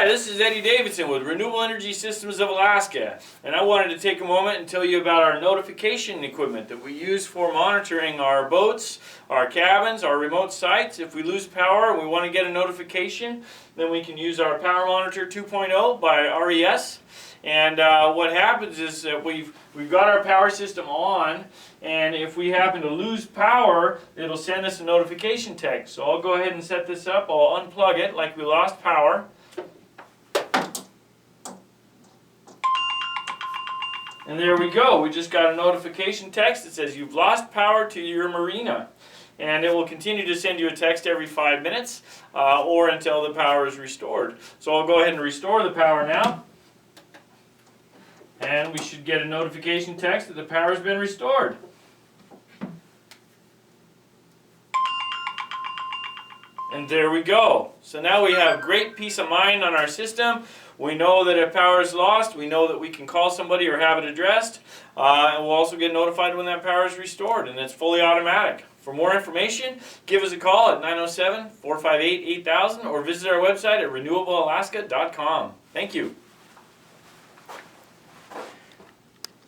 Hi, this is Eddie Davidson with Renewable Energy Systems of Alaska, and I wanted to take a moment and tell you about our notification equipment that we use for monitoring our boats, our cabins, our remote sites. If we lose power and we want to get a notification, then we can use our Power Monitor 2.0 by RES. And what happens is that we've got our power system on, and if we happen to lose power, it'll send us a notification text. So I'll go ahead and set this up. I'll unplug it like we lost power. And there we go. We just got a notification text that says you've lost power to your marina. And it will continue to send you a text every 5 minutes or until the power is restored. So I'll go ahead and restore the power now. And we should get a notification text that the power has been restored. And there we go. So now we have great peace of mind on our system. We know that if power is lost, we know that we can call somebody or have it addressed. And we'll also get notified when that power is restored, and it's fully automatic. For more information, give us a call at 907-458-8000 or visit our website at renewablealaska.com. Thank you.